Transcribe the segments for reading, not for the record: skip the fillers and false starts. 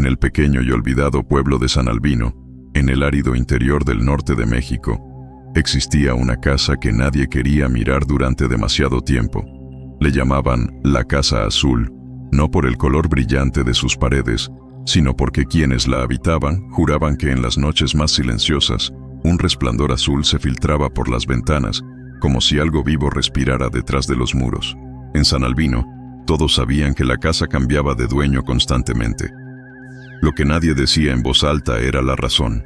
En el pequeño y olvidado pueblo de San Albino, en el árido interior del norte de México, existía una casa que nadie quería mirar durante demasiado tiempo. Le llamaban la Casa Azul, no por el color brillante de sus paredes, sino porque quienes la habitaban juraban que en las noches más silenciosas, un resplandor azul se filtraba por las ventanas, como si algo vivo respirara detrás de los muros. En San Albino, todos sabían que la casa cambiaba de dueño constantemente. Lo que nadie decía en voz alta era la razón.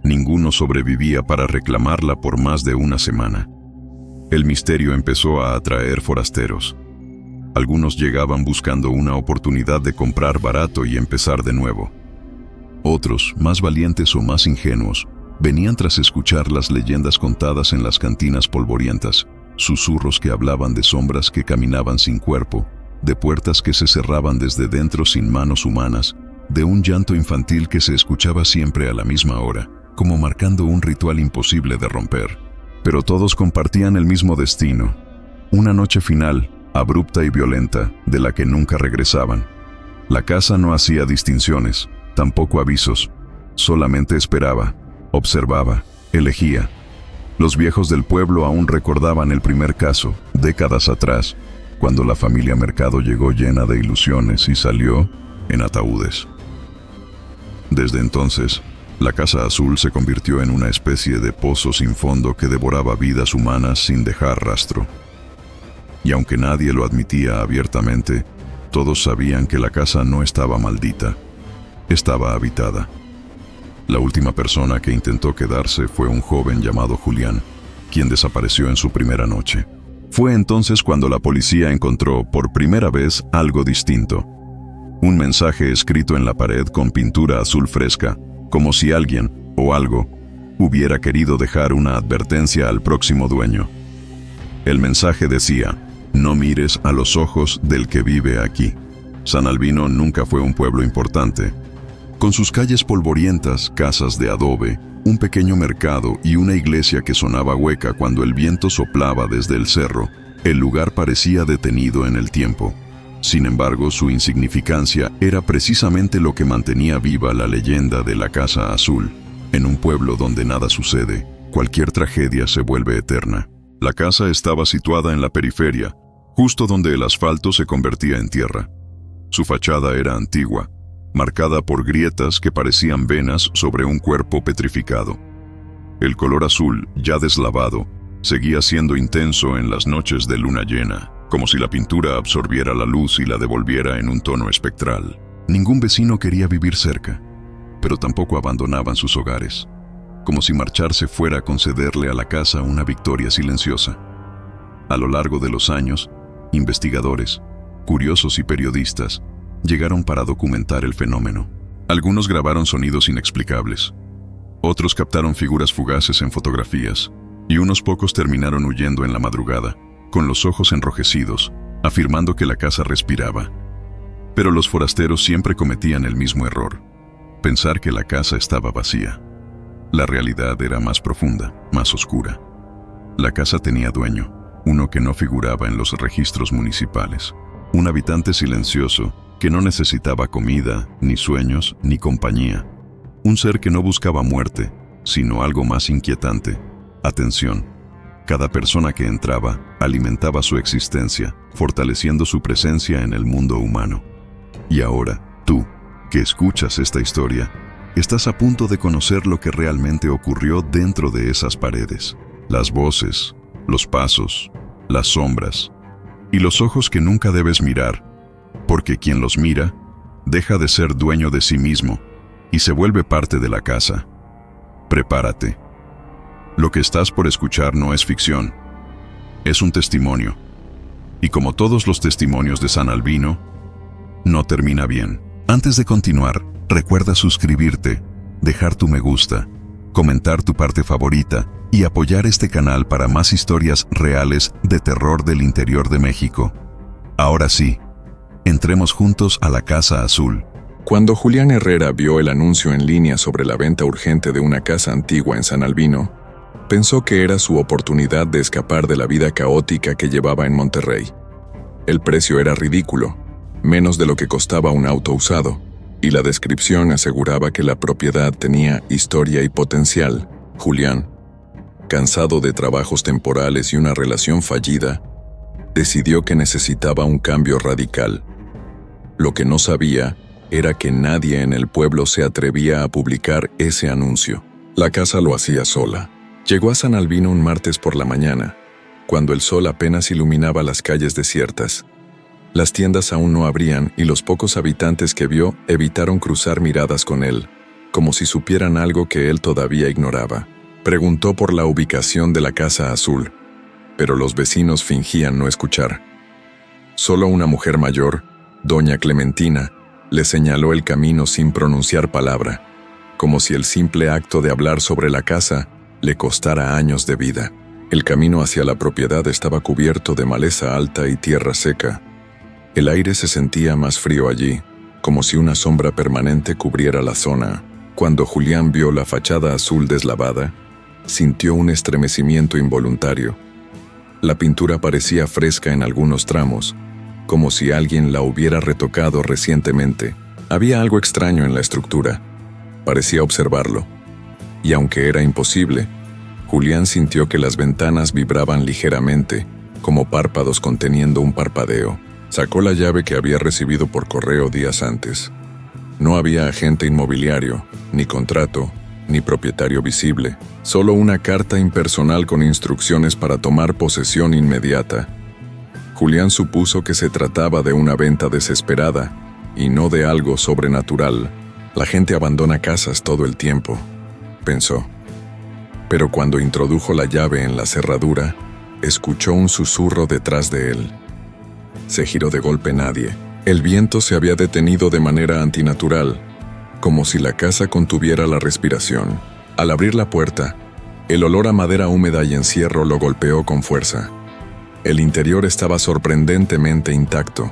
Ninguno sobrevivía para reclamarla por más de una semana. El misterio empezó a atraer forasteros. Algunos llegaban buscando una oportunidad de comprar barato y empezar de nuevo. Otros, más valientes o más ingenuos, venían tras escuchar las leyendas contadas en las cantinas polvorientas, susurros que hablaban de sombras que caminaban sin cuerpo, de puertas que se cerraban desde dentro sin manos humanas, de un llanto infantil que se escuchaba siempre a la misma hora, como marcando un ritual imposible de romper. Pero todos compartían el mismo destino, una noche final, abrupta y violenta, de la que nunca regresaban. La casa no hacía distinciones, tampoco avisos, solamente esperaba, observaba, elegía. Los viejos del pueblo aún recordaban el primer caso, décadas atrás, cuando la familia Mercado llegó llena de ilusiones y salió en ataúdes. Desde entonces, la Casa Azul se convirtió en una especie de pozo sin fondo que devoraba vidas humanas sin dejar rastro. Y aunque nadie lo admitía abiertamente, todos sabían que la casa no estaba maldita, estaba habitada. La última persona que intentó quedarse fue un joven llamado Julián, quien desapareció en su primera noche. Fue entonces cuando la policía encontró por primera vez algo distinto. Un mensaje escrito en la pared con pintura azul fresca, como si alguien, o algo, hubiera querido dejar una advertencia al próximo dueño. El mensaje decía: no mires a los ojos del que vive aquí. San Albino nunca fue un pueblo importante. Con sus calles polvorientas, casas de adobe, un pequeño mercado y una iglesia que sonaba hueca cuando el viento soplaba desde el cerro, el lugar parecía detenido en el tiempo. Sin embargo, su insignificancia era precisamente lo que mantenía viva la leyenda de la Casa Azul. En un pueblo donde nada sucede, cualquier tragedia se vuelve eterna. La casa estaba situada en la periferia, justo donde el asfalto se convertía en tierra. Su fachada era antigua, marcada por grietas que parecían venas sobre un cuerpo petrificado. El color azul, ya deslavado, seguía siendo intenso en las noches de luna llena, como si la pintura absorbiera la luz y la devolviera en un tono espectral. Ningún vecino quería vivir cerca, pero tampoco abandonaban sus hogares, como si marcharse fuera a concederle a la casa una victoria silenciosa. A lo largo de los años, investigadores, curiosos y periodistas llegaron para documentar el fenómeno. Algunos grabaron sonidos inexplicables, otros captaron figuras fugaces en fotografías, y unos pocos terminaron huyendo en la madrugada, con los ojos enrojecidos, afirmando que la casa respiraba. Pero los forasteros siempre cometían el mismo error: pensar que la casa estaba vacía. La realidad era más profunda, más oscura. La casa tenía dueño, uno que no figuraba en los registros municipales. Un habitante silencioso que no necesitaba comida, ni sueños, ni compañía. Un ser que no buscaba muerte, sino algo más inquietante: atención. Cada persona que entraba alimentaba su existencia, fortaleciendo su presencia en el mundo humano. Y ahora, tú, que escuchas esta historia, estás a punto de conocer lo que realmente ocurrió dentro de esas paredes. Las voces, los pasos, las sombras y los ojos que nunca debes mirar, porque quien los mira deja de ser dueño de sí mismo y se vuelve parte de la casa. Prepárate. Lo que estás por escuchar no es ficción, es un testimonio. Y como todos los testimonios de San Albino, no termina bien. Antes de continuar, recuerda suscribirte, dejar tu me gusta, comentar tu parte favorita y apoyar este canal para más historias reales de terror del interior de México. Ahora sí, entremos juntos a la Casa Azul. Cuando Julián Herrera vio el anuncio en línea sobre la venta urgente de una casa antigua en San Albino, pensó que era su oportunidad de escapar de la vida caótica que llevaba en Monterrey. El precio era ridículo, menos de lo que costaba un auto usado, y la descripción aseguraba que la propiedad tenía historia y potencial. Julián, cansado de trabajos temporales y una relación fallida, decidió que necesitaba un cambio radical. Lo que no sabía era que nadie en el pueblo se atrevía a publicar ese anuncio. La casa lo hacía sola. Llegó a San Albino un martes por la mañana, cuando el sol apenas iluminaba las calles desiertas. Las tiendas aún no abrían y los pocos habitantes que vio evitaron cruzar miradas con él, como si supieran algo que él todavía ignoraba. Preguntó por la ubicación de la Casa Azul, pero los vecinos fingían no escuchar. Solo una mujer mayor, doña Clementina, le señaló el camino sin pronunciar palabra, como si el simple acto de hablar sobre la casa le costara años de vida. El camino hacia la propiedad estaba cubierto de maleza alta y tierra seca. El aire se sentía más frío allí, como si una sombra permanente cubriera la zona. Cuando Julián vio la fachada azul deslavada, sintió un estremecimiento involuntario. La pintura parecía fresca en algunos tramos, como si alguien la hubiera retocado recientemente. Había algo extraño en la estructura. Parecía observarlo. Y aunque era imposible, Julián sintió que las ventanas vibraban ligeramente, como párpados conteniendo un parpadeo. Sacó la llave que había recibido por correo días antes. No había agente inmobiliario, ni contrato, ni propietario visible, solo una carta impersonal con instrucciones para tomar posesión inmediata. Julián supuso que se trataba de una venta desesperada, y no de algo sobrenatural. La gente abandona casas todo el tiempo, pensó. Pero cuando introdujo la llave en la cerradura, escuchó un susurro detrás de él. Se giró de golpe nadie. El viento se había detenido de manera antinatural, como si la casa contuviera la respiración. Al abrir la puerta, el olor a madera húmeda y encierro lo golpeó con fuerza. El interior estaba sorprendentemente intacto.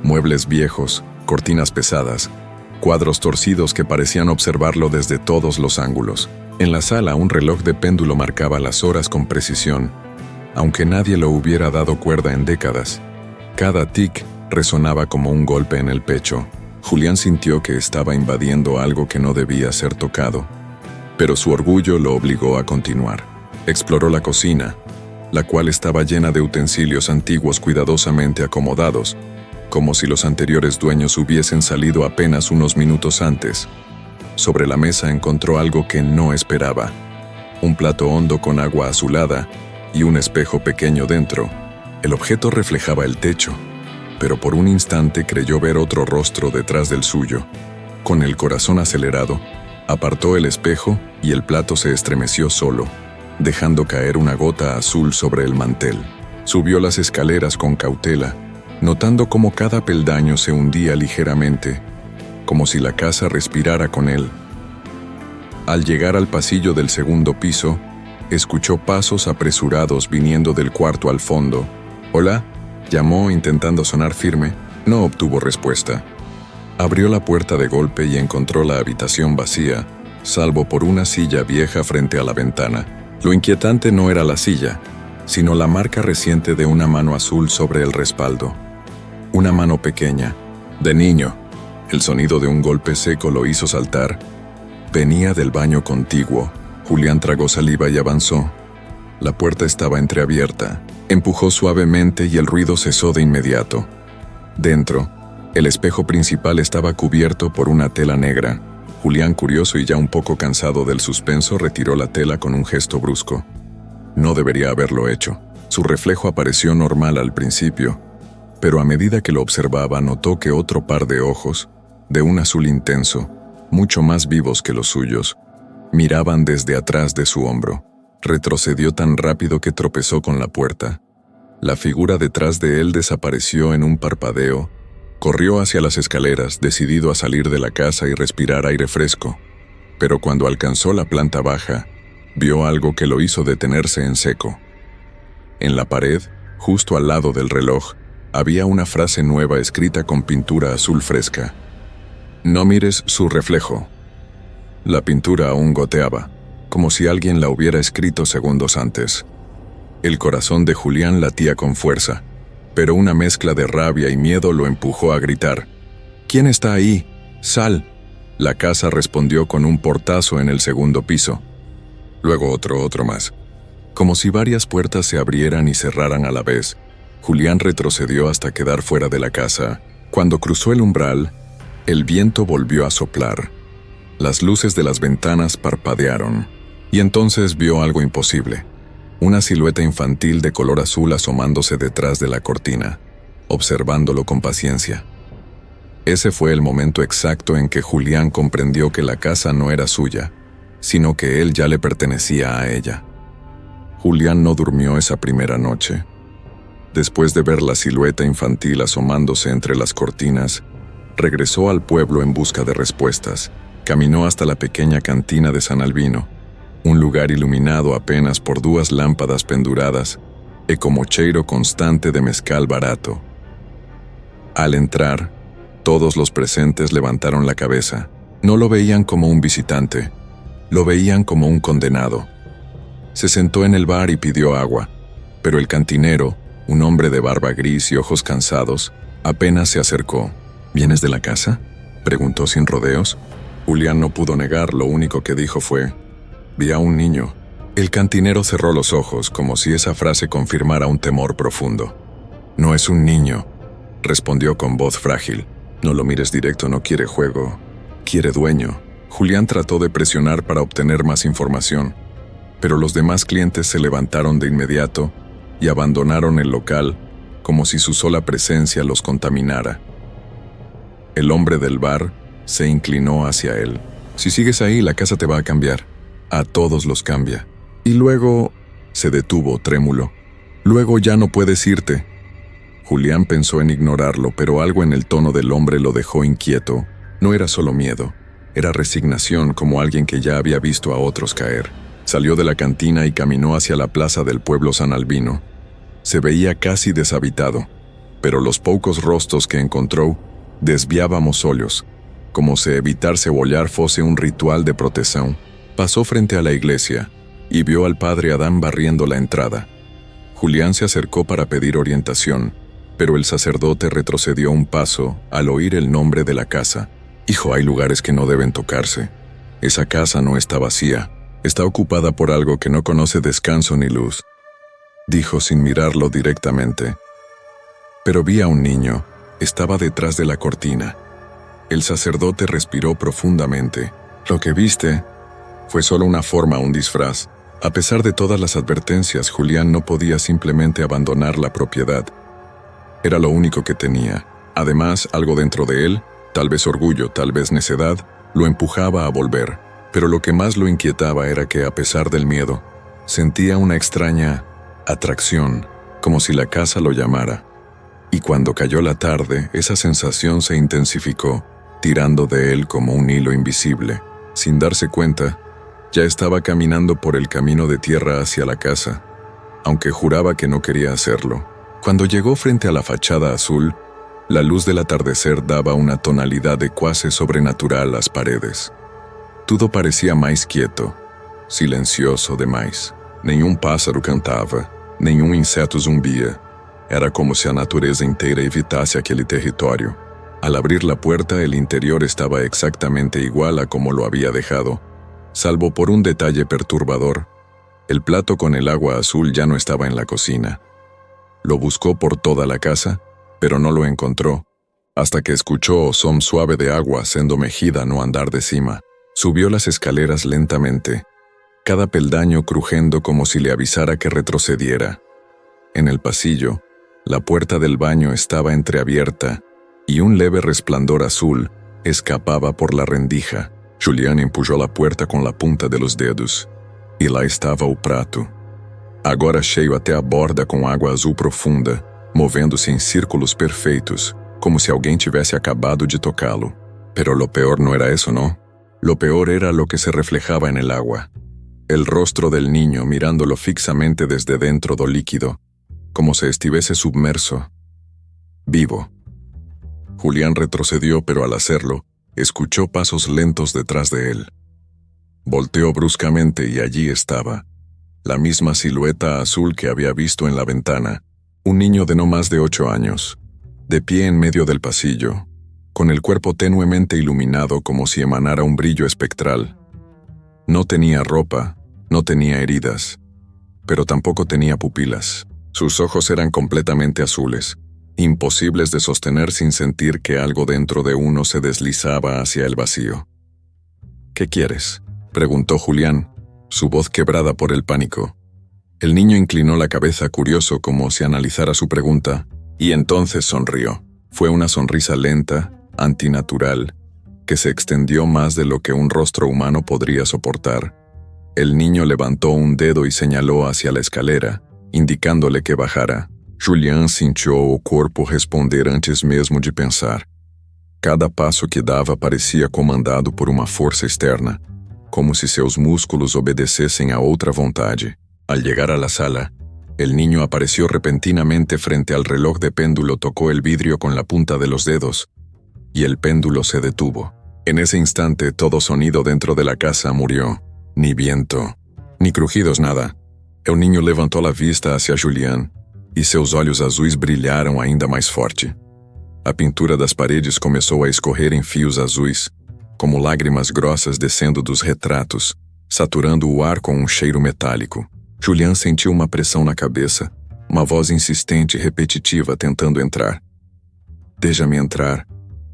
Muebles viejos, cortinas pesadas, cuadros torcidos que parecían observarlo desde todos los ángulos. En la sala un reloj de péndulo marcaba las horas con precisión, aunque nadie lo hubiera dado cuerda en décadas. Cada tic resonaba como un golpe en el pecho. Julián sintió que estaba invadiendo algo que no debía ser tocado, pero su orgullo lo obligó a continuar. Exploró la cocina, la cual estaba llena de utensilios antiguos cuidadosamente acomodados, como si los anteriores dueños hubiesen salido apenas unos minutos antes. Sobre la mesa encontró algo que no esperaba: un plato hondo con agua azulada y un espejo pequeño dentro. El objeto reflejaba el techo, pero por un instante creyó ver otro rostro detrás del suyo. Con el corazón acelerado, apartó el espejo y el plato se estremeció solo, dejando caer una gota azul sobre el mantel. Subió las escaleras con cautela, notando cómo cada peldaño se hundía ligeramente, como si la casa respirara con él. Al llegar al pasillo del segundo piso, escuchó pasos apresurados viniendo del cuarto al fondo. «Hola», llamó intentando sonar firme. No obtuvo respuesta. Abrió la puerta de golpe y encontró la habitación vacía, salvo por una silla vieja frente a la ventana. Lo inquietante no era la silla, sino la marca reciente de una mano azul sobre el respaldo. Una mano pequeña, de niño. El sonido de un golpe seco lo hizo saltar. Venía del baño contiguo. Julián tragó saliva y avanzó. La puerta estaba entreabierta. Empujó suavemente y el ruido cesó de inmediato. Dentro, el espejo principal estaba cubierto por una tela negra. Julián, curioso y ya un poco cansado del suspenso, retiró la tela con un gesto brusco. No debería haberlo hecho. Su reflejo apareció normal al principio, pero a medida que lo observaba notó que otro par de ojos, de un azul intenso, mucho más vivos que los suyos, miraban desde atrás de su hombro. Retrocedió tan rápido que tropezó con la puerta. La figura detrás de él desapareció en un parpadeo. Corrió hacia las escaleras, decidido a salir de la casa y respirar aire fresco. Pero cuando alcanzó la planta baja, vio algo que lo hizo detenerse en seco. En la pared, justo al lado del reloj, había una frase nueva escrita con pintura azul fresca. «No mires su reflejo». La pintura aún goteaba, como si alguien la hubiera escrito segundos antes. El corazón de Julián latía con fuerza, pero una mezcla de rabia y miedo lo empujó a gritar. «¿Quién está ahí?». «Sal». La casa respondió con un portazo en el segundo piso. Luego otro más. Como si varias puertas se abrieran y cerraran a la vez, Julián retrocedió hasta quedar fuera de la casa. Cuando cruzó el umbral, el viento volvió a soplar. Las luces de las ventanas parpadearon, y entonces vio algo imposible. Una silueta infantil de color azul asomándose detrás de la cortina, observándolo con paciencia. Ese fue el momento exacto en que Julián comprendió que la casa no era suya, sino que él ya le pertenecía a ella. Julián no durmió esa primera noche. Después de ver la silueta infantil asomándose entre las cortinas, regresó al pueblo en busca de respuestas. Caminó hasta la pequeña cantina de San Albino, un lugar iluminado apenas por 2 lámpadas penduradas e como cheiro constante de mezcal barato. Al entrar, todos los presentes levantaron la cabeza. No lo veían como un visitante, lo veían como un condenado. Se sentó en el bar y pidió agua, pero el cantinero, un hombre de barba gris y ojos cansados, apenas se acercó. «¿Vienes de la casa?», preguntó sin rodeos. Julián no pudo negar, lo único que dijo fue: «Vi a un niño». El cantinero cerró los ojos, como si esa frase confirmara un temor profundo. «No es un niño», respondió con voz frágil. «No lo mires directo, no quiere juego, quiere dueño». Julián trató de presionar para obtener más información, pero los demás clientes se levantaron de inmediato y abandonaron el local como si su sola presencia los contaminara. El hombre del bar se inclinó hacia él. «Si sigues ahí, la casa te va a cambiar. A todos los cambia. Y luego…» Se detuvo, trémulo. «Luego ya no puedes irte». Julián pensó en ignorarlo, pero algo en el tono del hombre lo dejó inquieto. No era solo miedo, era resignación, como alguien que ya había visto a otros caer. Salió de la cantina y caminó hacia la plaza del pueblo San Albino. Se veía casi deshabitado, pero los pocos rostros que encontró desviaban mozollos, como si evitar cebollar fuese un ritual de protección. Pasó frente a la iglesia y vio al padre Adán barriendo la entrada. Julián se acercó para pedir orientación, pero el sacerdote retrocedió un paso al oír el nombre de la casa. «Hijo, hay lugares que no deben tocarse. Esa casa no está vacía, está ocupada por algo que no conoce descanso ni luz», dijo sin mirarlo directamente. «Pero vi a un niño, estaba detrás de la cortina». El sacerdote respiró profundamente. «Lo que viste fue solo una forma, un disfraz». A pesar de todas las advertencias, Julián no podía simplemente abandonar la propiedad. Era lo único que tenía. Además, algo dentro de él, tal vez orgullo, tal vez necedad, lo empujaba a volver. Pero lo que más lo inquietaba era que, a pesar del miedo, sentía una extraña atracción, como si la casa lo llamara. Y cuando cayó la tarde, esa sensación se intensificó, tirando de él como un hilo invisible. Sin darse cuenta, ya estaba caminando por el camino de tierra hacia la casa, aunque juraba que no quería hacerlo. Cuando llegó frente a la fachada azul, la luz del atardecer daba una tonalidad de cuase sobrenatural a las paredes. Todo parecía mais quieto, silencioso demais. Nenhum pássaro cantava, nenhum inseto zumbia. Era como si a natureza inteira evitasse aquele território. Al abrir la puerta, el interior estaba exactamente igual a como lo había dejado, salvo por un detalle perturbador. El plato con el agua azul ya no estaba en la cocina. Lo buscó por toda la casa, pero no lo encontró, hasta que escuchó o som suave de agua sendo mejida no andar de cima. Subió las escaleras lentamente, cada peldaño crujiendo como si le avisara que retrocediera. En el pasillo, la puerta del baño estaba entreabierta y un leve resplandor azul escapaba por la rendija. Julián empujó la puerta com a punta de los dedos, e lá estava o prato, agora cheio até a borda com água azul profunda, movendo-se em círculos perfeitos, como se alguém tivesse acabado de tocá-lo. Pero lo peor no era eso, ¿no? Lo peor era lo que se reflejaba en el agua. El rostro del niño mirándolo fixamente desde dentro do líquido, como si estuviese submerso, vivo. Julián retrocedió, pero al hacerlo, escuchó pasos lentos detrás de él. Volteó bruscamente y allí estaba, la misma silueta azul que había visto en la ventana, un niño de no más de 8 años, de pie en medio del pasillo, con el cuerpo tenuemente iluminado como si emanara un brillo espectral. No tenía ropa, no tenía heridas, pero tampoco tenía pupilas. Sus ojos eran completamente azules, imposibles de sostener sin sentir que algo dentro de uno se deslizaba hacia el vacío. «¿Qué quieres?», preguntó Julián, su voz quebrada por el pánico. El niño inclinó la cabeza curioso como si analizara su pregunta, y entonces sonrió. Fue una sonrisa lenta, antinatural, que se extendió más de lo que un rostro humano podría soportar. El niño levantó un dedo y señaló hacia la escalera, indicándole que bajara. Julián sintió o corpo responder antes mesmo de pensar. Cada passo que dava parecia comandado por uma força externa, como se seus músculos obedecessem a outra vontade. Al llegar a la sala, el niño apareció repentinamente frente al reloj de péndulo, tocó el vidrio con la punta de los dedos, y el péndulo se detuvo. En ese instante todo sonido dentro de la casa murió. Ni viento, ni crujidos, nada. El niño levantó la vista hacia Julián, e seus olhos azuis brilharam ainda mais forte. A pintura das paredes começou a escorrer em fios azuis, como lágrimas grossas descendo dos retratos, saturando o ar com um cheiro metálico. Julián sentiu uma pressão na cabeça, uma voz insistente e repetitiva tentando entrar. «Déjame entrar»,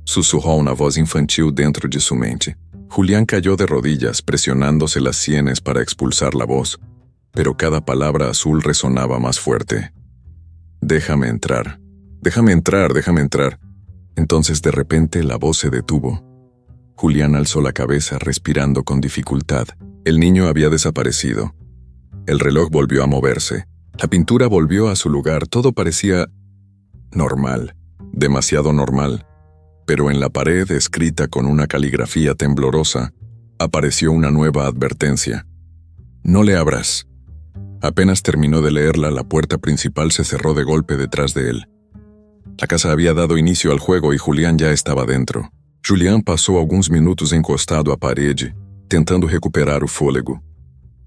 sussurrou na voz infantil dentro de sua mente. Julián cayó de rodillas, presionándose las sienes para expulsar la voz, pero cada palabra azul resonaba más fuerte. «Déjame entrar, déjame entrar, déjame entrar». Entonces de repente la voz se detuvo. Julián alzó la cabeza respirando con dificultad. El niño había desaparecido. El reloj volvió a moverse. La pintura volvió a su lugar. Todo parecía normal, demasiado normal. Pero en la pared, escrita con una caligrafía temblorosa, apareció una nueva advertencia. «No le abras». Apenas terminó de leerla, la puerta principal se cerró de golpe detrás de él. La casa había dado inicio al juego y Julián ya estaba dentro. Julián passou alguns minutos encostado à parede, tentando recuperar o fôlego.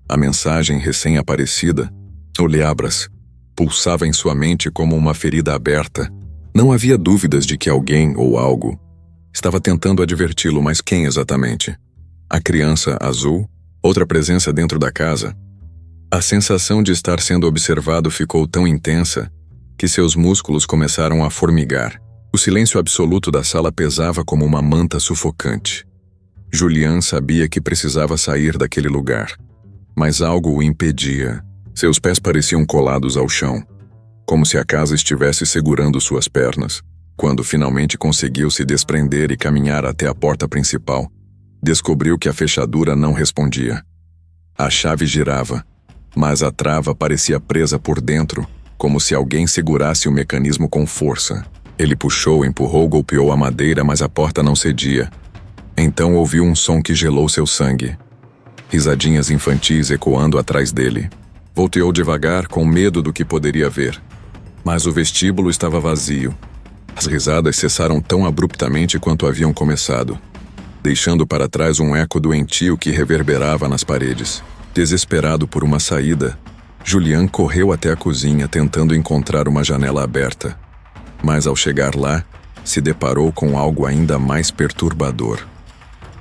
A mensagem recém-aparecida, «No le abras», pulsava em sua mente como uma ferida aberta. Não havia dúvidas de que alguém ou algo estava tentando adverti-lo, mas quem exatamente? A criança azul? Outra presença dentro da casa? A sensação de estar sendo observado ficou tão intensa que seus músculos começaram a formigar. O silêncio absoluto da sala pesava como uma manta sufocante. Julián sabia que precisava sair daquele lugar, mas algo o impedia. Seus pés pareciam colados ao chão, como se a casa estivesse segurando suas pernas. Quando finalmente conseguiu se desprender e caminhar até a porta principal, descobriu que a fechadura não respondia. A chave girava, mas a trava parecia presa por dentro, como se alguém segurasse o mecanismo com força. Ele puxou, empurrou, golpeou a madeira, mas a porta não cedia. Então ouviu um som que gelou seu sangue. Risadinhas infantis ecoando atrás dele. Volteou devagar, com medo do que poderia ver. Mas o vestíbulo estava vazio. As risadas cessaram tão abruptamente quanto haviam começado, deixando para trás um eco doentio que reverberava nas paredes. Desesperado por uma saída, Julián correu até a cozinha tentando encontrar uma janela aberta. Mas ao chegar lá, se deparou com algo ainda mais perturbador.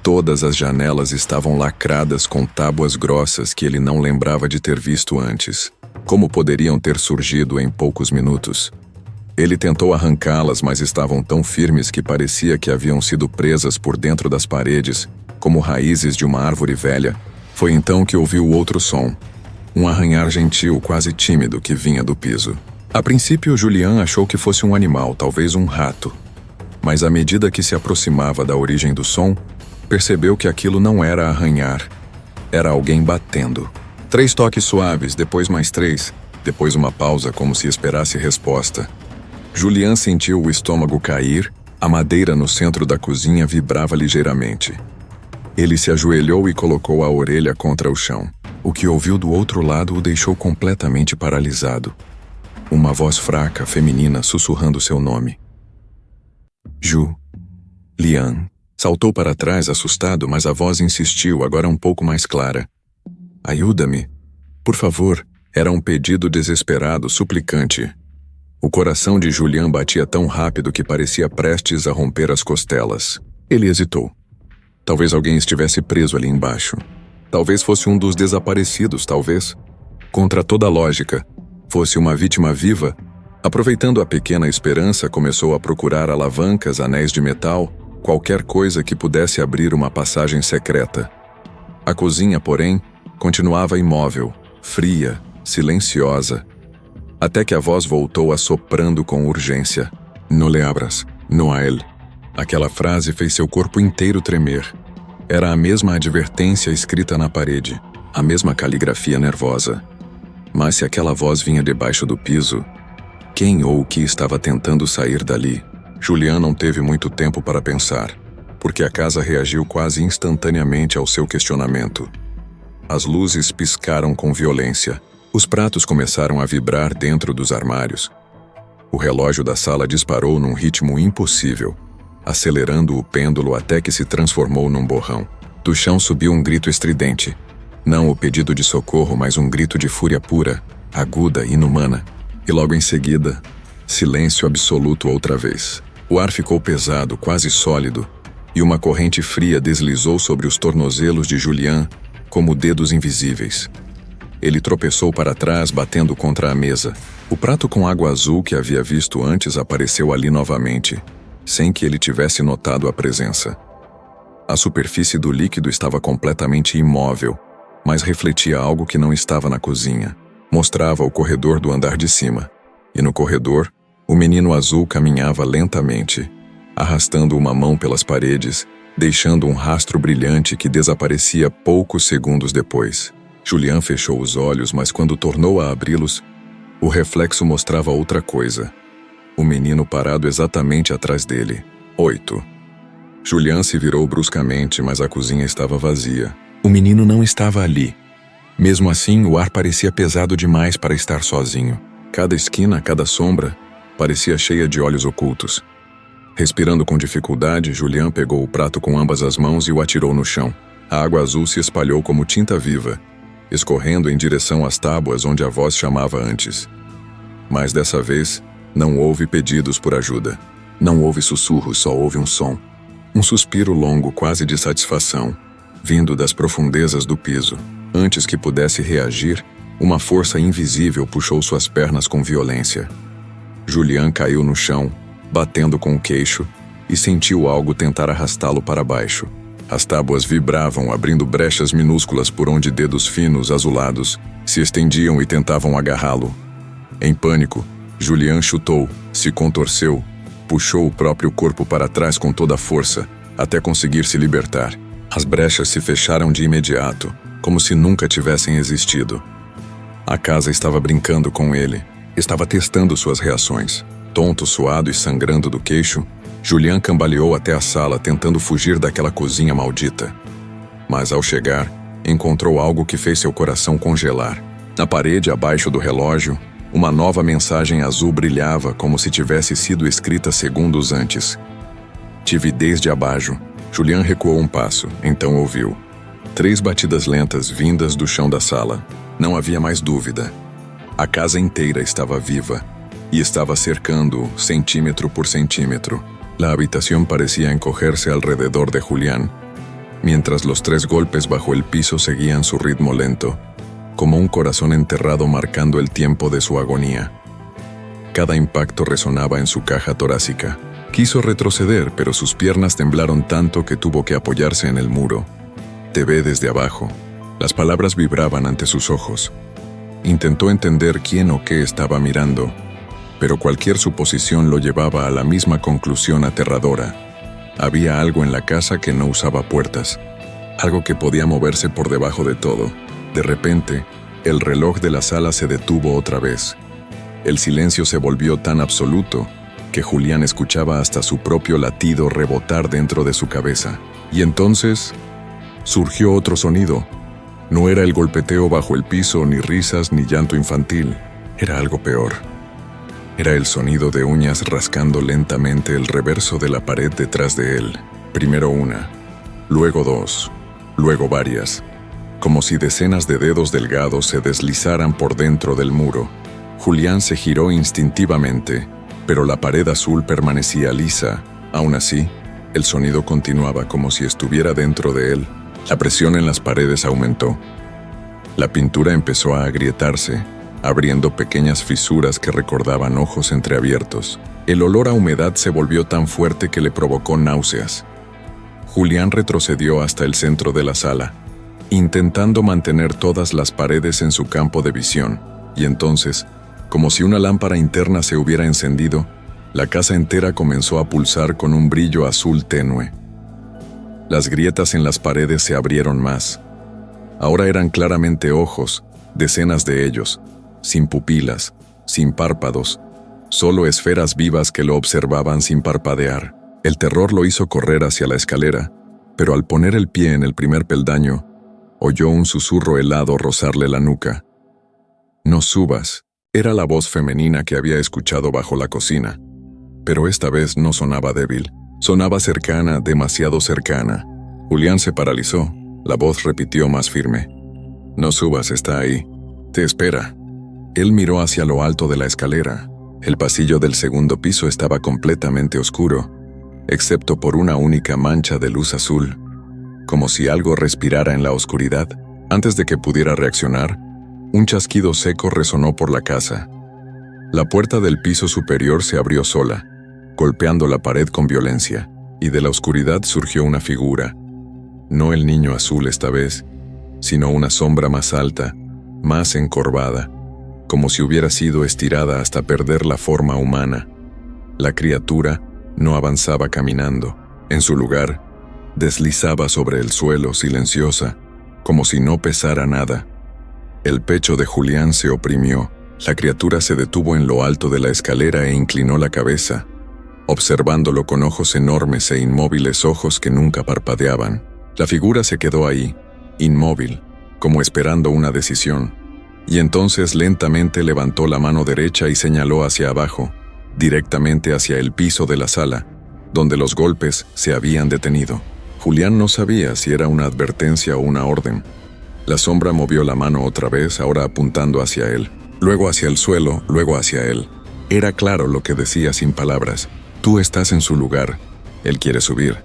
Todas as janelas estavam lacradas com tábuas grossas que ele não lembrava de ter visto antes. Como poderiam ter surgido em poucos minutos? Ele tentou arrancá-las, mas estavam tão firmes que parecia que haviam sido presas por dentro das paredes, como raízes de uma árvore velha. Foi então que ouviu outro som. Um arranhar gentil, quase tímido, que vinha do piso. A princípio, Julián achou que fosse um animal, talvez um rato. Mas à medida que se aproximava da origem do som, percebeu que aquilo não era arranhar. Era alguém batendo. 3 toques suaves, depois mais 3, depois uma pausa como se esperasse resposta. Julián sentiu o estômago cair, a madeira no centro da cozinha vibrava ligeiramente. Ele se ajoelhou e colocou a orelha contra o chão. O que ouviu do outro lado o deixou completamente paralisado. Uma voz fraca, feminina, sussurrando seu nome. Julián. Saltou para trás, assustado, mas a voz insistiu, agora um pouco mais clara. Ajuda-me. Por favor. Era um pedido desesperado, suplicante. O coração de Julián batia tão rápido que parecia prestes a romper as costelas. Ele hesitou. Talvez alguém estivesse preso ali embaixo. Talvez fosse um dos desaparecidos, talvez. Contra toda a lógica, fosse uma vítima viva. Aproveitando a pequena esperança, começou a procurar alavancas, anéis de metal, qualquer coisa que pudesse abrir uma passagem secreta. A cozinha, porém, continuava imóvel, fria, silenciosa, até que a voz voltou assoprando com urgência. "No le abras, no a él." Aquela frase fez seu corpo inteiro tremer. Era a mesma advertência escrita na parede, a mesma caligrafia nervosa. Mas se aquela voz vinha debaixo do piso, quem ou o que estava tentando sair dali? Julián não teve muito tempo para pensar, porque a casa reagiu quase instantaneamente ao seu questionamento. As luzes piscaram com violência. Os pratos começaram a vibrar dentro dos armários. O relógio da sala disparou num ritmo impossível, acelerando o pêndulo até que se transformou num borrão. Do chão subiu um grito estridente. Não o pedido de socorro, mas um grito de fúria pura, aguda, inumana. E logo em seguida, silêncio absoluto outra vez. O ar ficou pesado, quase sólido, e uma corrente fria deslizou sobre os tornozelos de Julián como dedos invisíveis. Ele tropeçou para trás, batendo contra a mesa. O prato com água azul que havia visto antes apareceu ali novamente, sem que ele tivesse notado a presença. A superfície do líquido estava completamente imóvel, mas refletia algo que não estava na cozinha. Mostrava o corredor do andar de cima. E no corredor, o menino azul caminhava lentamente, arrastando uma mão pelas paredes, deixando um rastro brilhante que desaparecia poucos segundos depois. Julián fechou os olhos, mas quando tornou a abri-los, o reflexo mostrava outra coisa. O menino parado exatamente atrás dele. 8. Julián se virou bruscamente, mas a cozinha estava vazia. O menino não estava ali. Mesmo assim, o ar parecia pesado demais para estar sozinho. Cada esquina, cada sombra, parecia cheia de olhos ocultos. Respirando com dificuldade, Julián pegou o prato com ambas as mãos e o atirou no chão. A água azul se espalhou como tinta viva, escorrendo em direção às tábuas onde a voz chamava antes. Mas dessa vez, não houve pedidos por ajuda. Não houve sussurros, só houve um som. Um suspiro longo, quase de satisfação, vindo das profundezas do piso. Antes que pudesse reagir, uma força invisível puxou suas pernas com violência. Julián caiu no chão, batendo com o queixo, e sentiu algo tentar arrastá-lo para baixo. As tábuas vibravam, abrindo brechas minúsculas por onde dedos finos, azulados, se estendiam e tentavam agarrá-lo. Em pânico, Julián chutou, se contorceu, puxou o próprio corpo para trás com toda a força, até conseguir se libertar. As brechas se fecharam de imediato, como se nunca tivessem existido. A casa estava brincando com ele, estava testando suas reações. Tonto, suado e sangrando do queixo, Julián cambaleou até a sala tentando fugir daquela cozinha maldita. Mas ao chegar, encontrou algo que fez seu coração congelar. Na parede abaixo do relógio, uma nova mensagem azul brilhava como se tivesse sido escrita segundos antes. "Tive desde abaixo." Julián recuou um passo, então ouviu. 3 batidas lentas vindas do chão da sala. Não havia mais dúvida. A casa inteira estava viva e estava cercando-o centímetro por centímetro. La habitación parecía encogerse alrededor de Julián, mientras los 3 golpes bajo el piso seguían su ritmo lento, como un corazón enterrado marcando el tiempo de su agonía. Cada impacto resonaba en su caja torácica. Quiso retroceder, pero sus piernas temblaron tanto que tuvo que apoyarse en el muro. "Te ve desde abajo." Las palabras vibraban ante sus ojos. Intentó entender quién o qué estaba mirando, pero cualquier suposición lo llevaba a la misma conclusión aterradora. Había algo en la casa que no usaba puertas, algo que podía moverse por debajo de todo. De repente, el reloj de la sala se detuvo otra vez. El silencio se volvió tan absoluto que Julián escuchaba hasta su propio latido rebotar dentro de su cabeza. Y entonces, surgió otro sonido. No era el golpeteo bajo el piso, ni risas, ni llanto infantil. Era algo peor. Era el sonido de uñas rascando lentamente el reverso de la pared detrás de él. Primero una, luego 2, luego varias, como si decenas de dedos delgados se deslizaran por dentro del muro. Julián se giró instintivamente, pero la pared azul permanecía lisa. Aún así, el sonido continuaba como si estuviera dentro de él. La presión en las paredes aumentó. La pintura empezó a agrietarse, abriendo pequeñas fisuras que recordaban ojos entreabiertos. El olor a humedad se volvió tan fuerte que le provocó náuseas. Julián retrocedió hasta el centro de la sala, intentando mantener todas las paredes en su campo de visión, y entonces, como si una lámpara interna se hubiera encendido, la casa entera comenzó a pulsar con un brillo azul tenue. Las grietas en las paredes se abrieron más. Ahora eran claramente ojos, decenas de ellos, sin pupilas, sin párpados, solo esferas vivas que lo observaban sin parpadear. El terror lo hizo correr hacia la escalera, pero al poner el pie en el primer peldaño, oyó un susurro helado rozarle la nuca. «No subas», era la voz femenina que había escuchado bajo la cocina. Pero esta vez no sonaba débil, sonaba cercana, demasiado cercana. Julián se paralizó, la voz repitió más firme. «No subas, está ahí. Te espera». Él miró hacia lo alto de la escalera. El pasillo del segundo piso estaba completamente oscuro, excepto por una única mancha de luz azul, como si algo respirara en la oscuridad. Antes de que pudiera reaccionar, un chasquido seco resonó por la casa. La puerta del piso superior se abrió sola, golpeando la pared con violencia, y de la oscuridad surgió una figura. No el niño azul esta vez, sino una sombra más alta, más encorvada, como si hubiera sido estirada hasta perder la forma humana. La criatura no avanzaba caminando. En su lugar, deslizaba sobre el suelo silenciosa, como si no pesara nada. El pecho de Julián se oprimió. La criatura se detuvo en lo alto de la escalera e inclinó la cabeza, observándolo con ojos enormes e inmóviles, ojos que nunca parpadeaban. La figura se quedó ahí, inmóvil, como esperando una decisión, y entonces lentamente levantó la mano derecha y señaló hacia abajo, directamente hacia el piso de la sala, donde los golpes se habían detenido. Julián no sabía si era una advertencia o una orden. La sombra movió la mano otra vez, ahora apuntando hacia él, luego hacia el suelo, luego hacia él. Era claro lo que decía sin palabras. Tú estás en su lugar, él quiere subir.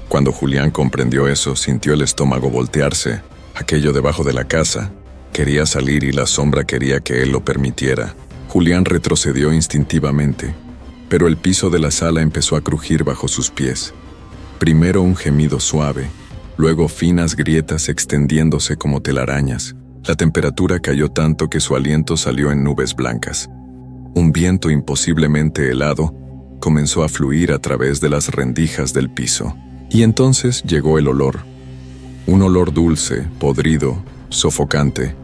Cuando Julián comprendió eso, sintió el estómago voltearse. Aquello debajo de la casa quería salir y la sombra quería que él lo permitiera. Julián retrocedió instintivamente, pero el piso de la sala empezó a crujir bajo sus pies. Primero un gemido suave, luego finas grietas extendiéndose como telarañas. La temperatura cayó tanto que su aliento salió en nubes blancas. Un viento imposiblemente helado comenzó a fluir a través de las rendijas del piso. Y entonces llegó el olor. Un olor dulce, podrido, sofocante,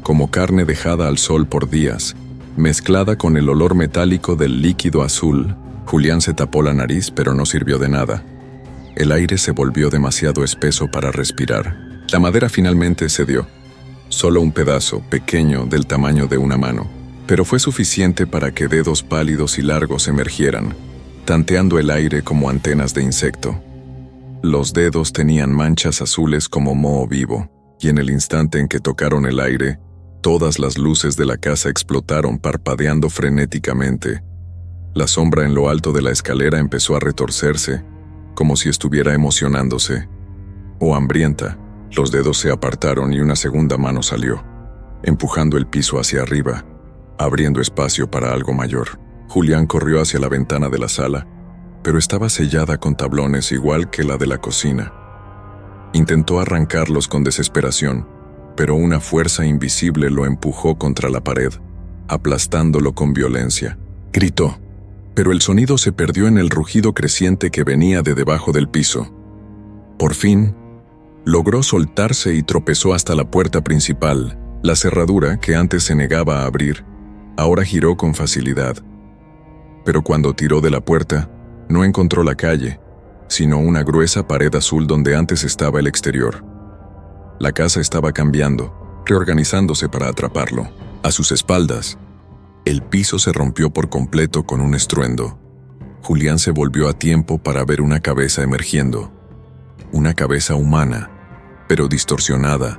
como carne dejada al sol por días, mezclada con el olor metálico del líquido azul. Julián se tapó la nariz, pero no sirvió de nada. El aire se volvió demasiado espeso para respirar. La madera finalmente cedió. Solo un pedazo, pequeño, del tamaño de una mano, pero fue suficiente para que dedos pálidos y largos emergieran, tanteando el aire como antenas de insecto. Los dedos tenían manchas azules como moho vivo, y en el instante en que tocaron el aire, todas las luces de la casa explotaron parpadeando frenéticamente. La sombra en lo alto de la escalera empezó a retorcerse, como si estuviera emocionándose, o hambrienta. Los dedos se apartaron y una segunda mano salió, empujando el piso hacia arriba, abriendo espacio para algo mayor. Julián corrió hacia la ventana de la sala, pero estaba sellada con tablones igual que la de la cocina. Intentó arrancarlos con desesperación, pero una fuerza invisible lo empujó contra la pared, aplastándolo con violencia. Gritó, pero el sonido se perdió en el rugido creciente que venía de debajo del piso. Por fin, logró soltarse y tropezó hasta la puerta principal. La cerradura, que antes se negaba a abrir, ahora giró con facilidad. Pero cuando tiró de la puerta, no encontró la calle, sino una gruesa pared azul donde antes estaba el exterior. La casa estaba cambiando, reorganizándose para atraparlo. A sus espaldas, el piso se rompió por completo con un estruendo. Julián se volvió a tiempo para ver una cabeza emergiendo. Una cabeza humana, pero distorsionada,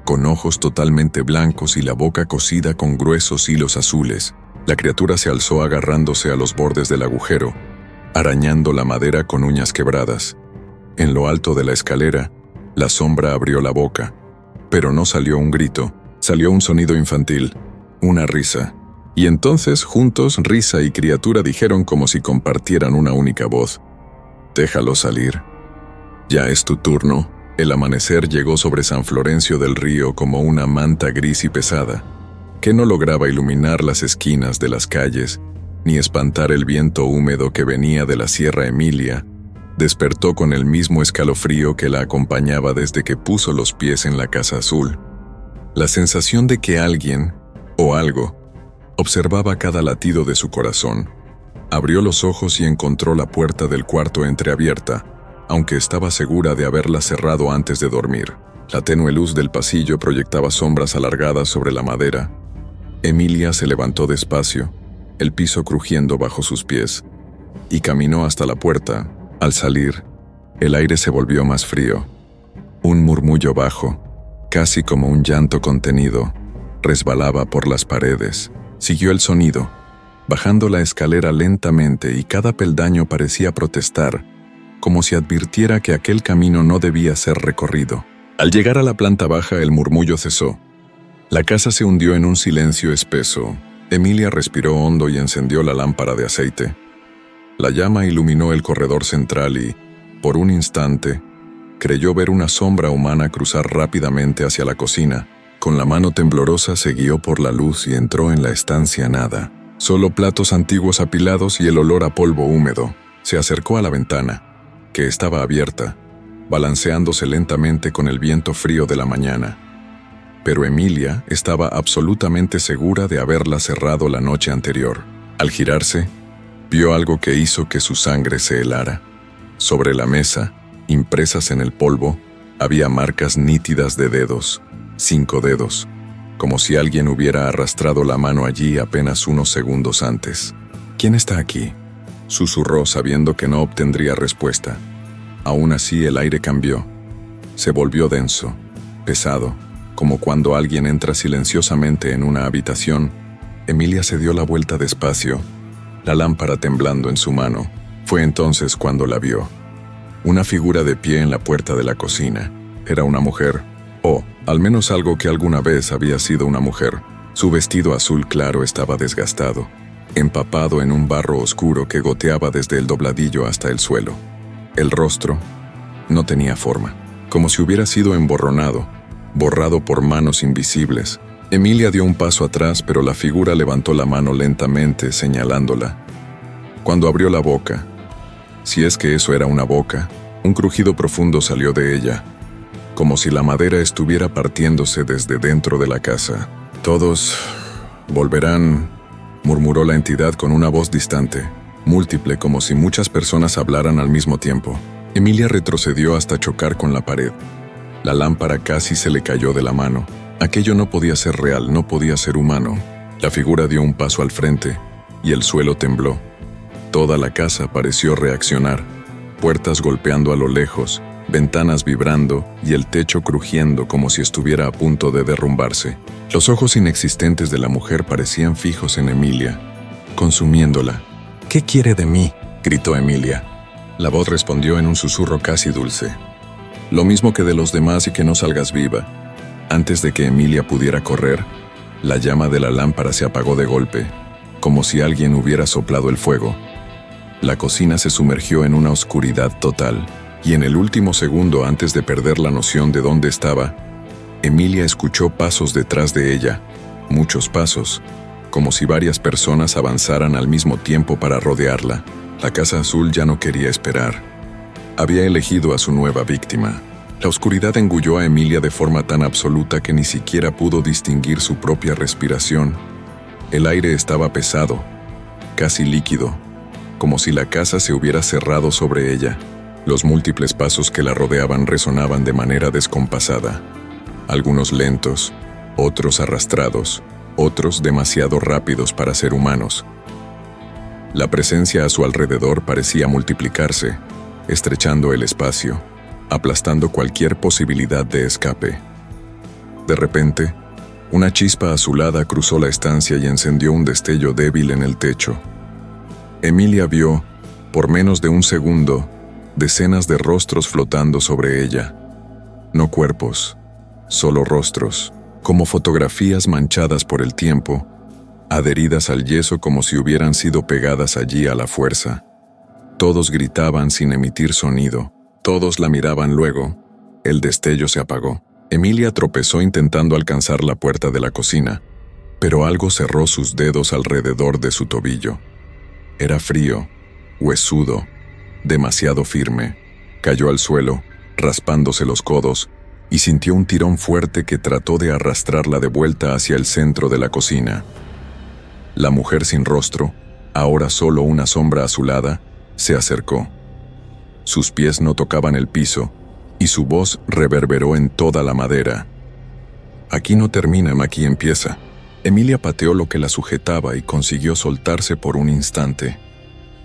con ojos totalmente blancos y la boca cosida con gruesos hilos azules. La criatura se alzó agarrándose a los bordes del agujero, arañando la madera con uñas quebradas. En lo alto de la escalera, la sombra abrió la boca, pero no salió un grito, salió un sonido infantil, una risa. Y entonces, juntos, risa y criatura dijeron como si compartieran una única voz: «Déjalo salir. Ya es tu turno». El amanecer llegó sobre San Florencio del Río como una manta gris y pesada, que no lograba iluminar las esquinas de las calles, ni espantar el viento húmedo que venía de la Sierra Emilia. Despertó con el mismo escalofrío que la acompañaba desde que puso los pies en la Casa Azul. La sensación de que alguien, o algo, observaba cada latido de su corazón. Abrió los ojos y encontró la puerta del cuarto entreabierta, aunque estaba segura de haberla cerrado antes de dormir. La tenue luz del pasillo proyectaba sombras alargadas sobre la madera. Emilia se levantó despacio, el piso crujiendo bajo sus pies, y caminó hasta la puerta. Al salir, el aire se volvió más frío. Un murmullo bajo, casi como un llanto contenido, resbalaba por las paredes. Siguió el sonido, bajando la escalera lentamente, y cada peldaño parecía protestar, como si advirtiera que aquel camino no debía ser recorrido. Al llegar a la planta baja, el murmullo cesó. La casa se hundió en un silencio espeso. Emilia respiró hondo y encendió la lámpara de aceite. La llama iluminó el corredor central y, por un instante, creyó ver una sombra humana cruzar rápidamente hacia la cocina. Con la mano temblorosa se guió por la luz y entró en la estancia nada. Solo platos antiguos apilados y el olor a polvo húmedo. Se acercó a la ventana, que estaba abierta, balanceándose lentamente con el viento frío de la mañana. Pero Emilia estaba absolutamente segura de haberla cerrado la noche anterior. Al girarse, vio algo que hizo que su sangre se helara. Sobre la mesa, impresas en el polvo, había marcas nítidas de dedos, 5 dedos, como si alguien hubiera arrastrado la mano allí apenas unos segundos antes. «¿Quién está aquí?», susurró, sabiendo que no obtendría respuesta. Aún así, el aire cambió. Se volvió denso, pesado, como cuando alguien entra silenciosamente en una habitación. Emilia se dio la vuelta despacio, la lámpara temblando en su mano. Fue entonces cuando la vio. Una figura de pie en la puerta de la cocina. Era una mujer, o al menos algo que alguna vez había sido una mujer. Su vestido azul claro estaba desgastado, empapado en un barro oscuro que goteaba desde el dobladillo hasta el suelo. El rostro no tenía forma, como si hubiera sido emborronado, borrado por manos invisibles. Emilia dio un paso atrás, pero la figura levantó la mano lentamente, señalándola. Cuando abrió la boca, si es que eso era una boca, un crujido profundo salió de ella, como si la madera estuviera partiéndose desde dentro de la casa. «Todos volverán», murmuró la entidad con una voz distante, múltiple, como si muchas personas hablaran al mismo tiempo. Emilia retrocedió hasta chocar con la pared. La lámpara casi se le cayó de la mano. Aquello no podía ser real, no podía ser humano. La figura dio un paso al frente, y el suelo tembló. Toda la casa pareció reaccionar, puertas golpeando a lo lejos, ventanas vibrando y el techo crujiendo como si estuviera a punto de derrumbarse. Los ojos inexistentes de la mujer parecían fijos en Emilia, consumiéndola. «¿Qué quiere de mí?», gritó Emilia. La voz respondió en un susurro casi dulce. «Lo mismo que de los demás, y que no salgas viva». Antes de que Emilia pudiera correr, la llama de la lámpara se apagó de golpe, como si alguien hubiera soplado el fuego. La cocina se sumergió en una oscuridad total, y en el último segundo antes de perder la noción de dónde estaba, Emilia escuchó pasos detrás de ella, muchos pasos, como si varias personas avanzaran al mismo tiempo para rodearla. La Casa Azul ya no quería esperar. Había elegido a su nueva víctima. La oscuridad engulló a Emilia de forma tan absoluta que ni siquiera pudo distinguir su propia respiración. El aire estaba pesado, casi líquido, como si la casa se hubiera cerrado sobre ella. Los múltiples pasos que la rodeaban resonaban de manera descompasada, algunos lentos, otros arrastrados, otros demasiado rápidos para ser humanos. La presencia a su alrededor parecía multiplicarse, estrechando el espacio, aplastando cualquier posibilidad de escape. De repente, una chispa azulada cruzó la estancia y encendió un destello débil en el techo. Emilia vio, por menos de un segundo, decenas de rostros flotando sobre ella. No cuerpos, solo rostros, como fotografías manchadas por el tiempo, adheridas al yeso como si hubieran sido pegadas allí a la fuerza. Todos gritaban sin emitir sonido. Todos la miraban luego. El destello se apagó. Emilia tropezó intentando alcanzar la puerta de la cocina, pero algo cerró sus dedos alrededor de su tobillo. Era frío, huesudo, demasiado firme. Cayó al suelo, raspándose los codos, y sintió un tirón fuerte que trató de arrastrarla de vuelta hacia el centro de la cocina. La mujer sin rostro, ahora solo una sombra azulada, se acercó. Sus pies no tocaban el piso, y su voz reverberó en toda la madera. «Aquí no termina, aquí empieza». Emilia pateó lo que la sujetaba y consiguió soltarse por un instante.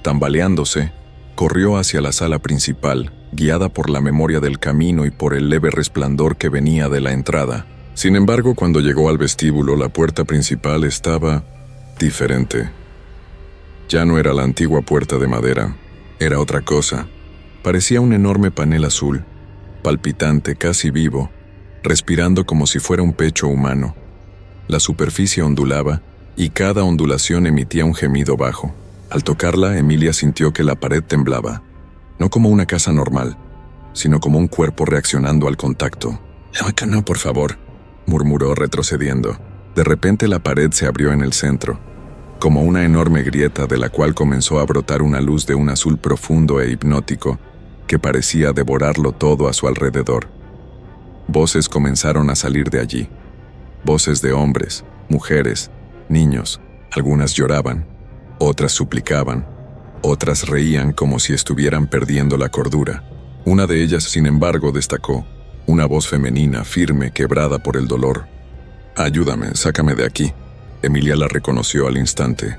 Tambaleándose, corrió hacia la sala principal, guiada por la memoria del camino y por el leve resplandor que venía de la entrada. Sin embargo, cuando llegó al vestíbulo, la puerta principal estaba diferente. Ya no era la antigua puerta de madera, era otra cosa. Parecía un enorme panel azul, palpitante, casi vivo, respirando como si fuera un pecho humano. La superficie ondulaba, y cada ondulación emitía un gemido bajo. Al tocarla, Emilia sintió que la pared temblaba, no como una casa normal, sino como un cuerpo reaccionando al contacto. «Acá no, por favor», murmuró retrocediendo. De repente la pared se abrió en el centro, como una enorme grieta de la cual comenzó a brotar una luz de un azul profundo e hipnótico que parecía devorarlo todo a su alrededor. Voces comenzaron a salir de allí. Voces de hombres, mujeres, niños. Algunas lloraban, otras suplicaban, otras reían como si estuvieran perdiendo la cordura. Una de ellas, sin embargo, destacó, una voz femenina, firme, quebrada por el dolor. «Ayúdame, sácame de aquí». Emilia la reconoció al instante.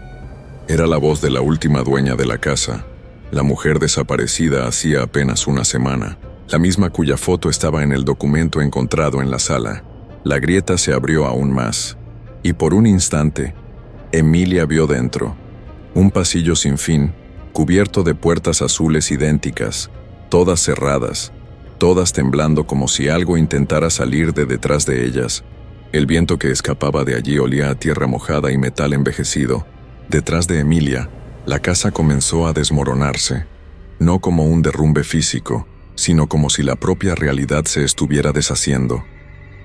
Era la voz de la última dueña de la casa, la mujer desaparecida hacía apenas una semana, la misma cuya foto estaba en el documento encontrado en la sala. La grieta se abrió aún más, y por un instante, Emilia vio dentro, un pasillo sin fin, cubierto de puertas azules idénticas, todas cerradas, todas temblando como si algo intentara salir de detrás de ellas. El viento que escapaba de allí olía a tierra mojada y metal envejecido. Detrás de Emilia, la casa comenzó a desmoronarse, no como un derrumbe físico, sino como si la propia realidad se estuviera deshaciendo.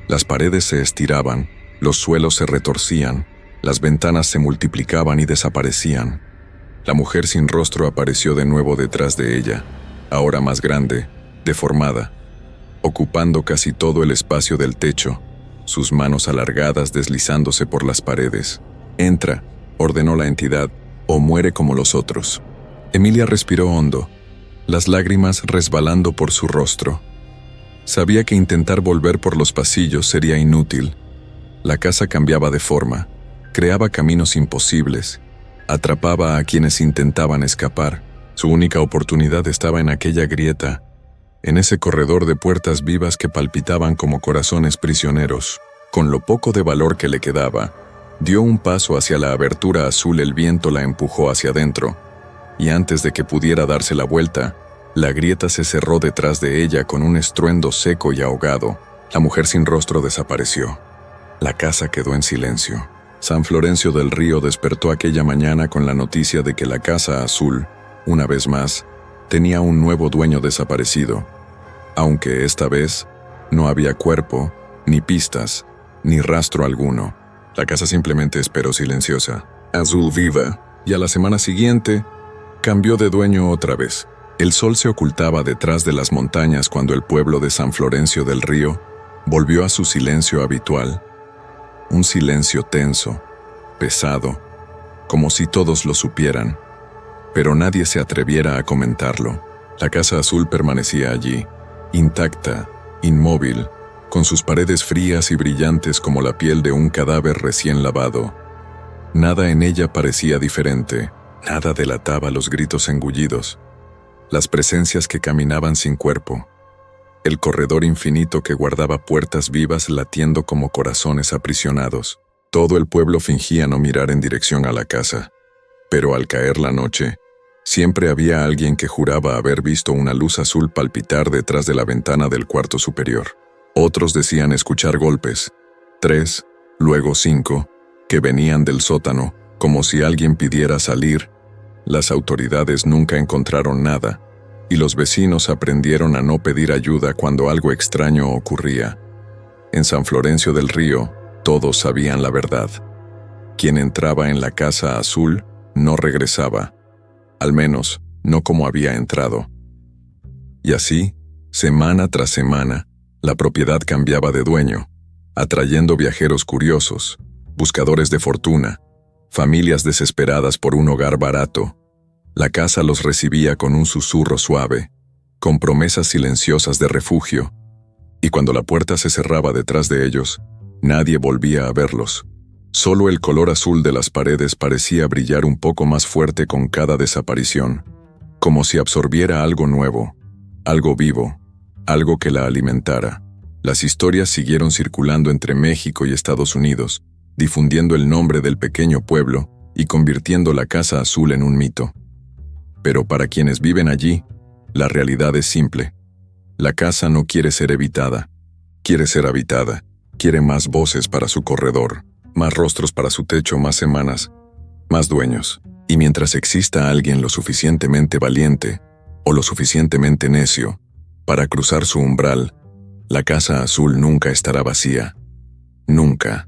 Las paredes se estiraban, los suelos se retorcían, las ventanas se multiplicaban y desaparecían. La mujer sin rostro apareció de nuevo detrás de ella, ahora más grande, deformada, ocupando casi todo el espacio del techo, sus manos alargadas deslizándose por las paredes. «Entra», ordenó la entidad, «o muere como los otros». Emilia respiró hondo, las lágrimas resbalando por su rostro. Sabía que intentar volver por los pasillos sería inútil. La casa cambiaba de forma, creaba caminos imposibles, atrapaba a quienes intentaban escapar. Su única oportunidad estaba en aquella grieta, en ese corredor de puertas vivas que palpitaban como corazones prisioneros. Con lo poco de valor que le quedaba, dio un paso hacia la abertura azul. El viento la empujó hacia adentro, y antes de que pudiera darse la vuelta, la grieta se cerró detrás de ella con un estruendo seco y ahogado. La mujer sin rostro desapareció. La casa quedó en silencio. San Florencio del Río despertó aquella mañana con la noticia de que la Casa Azul, una vez más, tenía un nuevo dueño desaparecido, aunque esta vez no había cuerpo, ni pistas, ni rastro alguno. La casa simplemente esperó silenciosa, azul viva, y a la semana siguiente cambió de dueño otra vez. El sol se ocultaba detrás de las montañas cuando el pueblo de San Florencio del Río volvió a su silencio habitual. Un silencio tenso, pesado, como si todos lo supieran, pero nadie se atreviera a comentarlo. La Casa Azul permanecía allí, intacta, inmóvil, con sus paredes frías y brillantes como la piel de un cadáver recién lavado. Nada en ella parecía diferente, nada delataba los gritos engullidos, las presencias que caminaban sin cuerpo. el corredor infinito que guardaba puertas vivas latiendo como corazones aprisionados. Todo el pueblo fingía no mirar en dirección a la casa, pero al caer la noche, siempre había alguien que juraba haber visto una luz azul palpitar detrás de la ventana del cuarto superior. Otros decían escuchar golpes, 3, luego 5, que venían del sótano, como si alguien pidiera salir. Las autoridades nunca encontraron nada, y los vecinos aprendieron a no pedir ayuda cuando algo extraño ocurría. En San Florencio del Río, todos sabían la verdad. Quien entraba en la Casa Azul no regresaba, al menos no como había entrado. Y así, semana tras semana, la propiedad cambiaba de dueño, atrayendo viajeros curiosos, buscadores de fortuna, familias desesperadas por un hogar barato. La casa los recibía con un susurro suave, con promesas silenciosas de refugio, y cuando la puerta se cerraba detrás de ellos, nadie volvía a verlos. Solo el color azul de las paredes parecía brillar un poco más fuerte con cada desaparición, como si absorbiera algo nuevo, algo vivo, algo que la alimentara. Las historias siguieron circulando entre México y Estados Unidos, difundiendo el nombre del pequeño pueblo y convirtiendo la Casa Azul en un mito. Pero para quienes viven allí, la realidad es simple. La casa no quiere ser evitada, quiere ser habitada, quiere más voces para su corredor, más rostros para su techo, más semanas, más dueños. Y mientras exista alguien lo suficientemente valiente o lo suficientemente necio para cruzar su umbral, la Casa Azul nunca estará vacía. Nunca.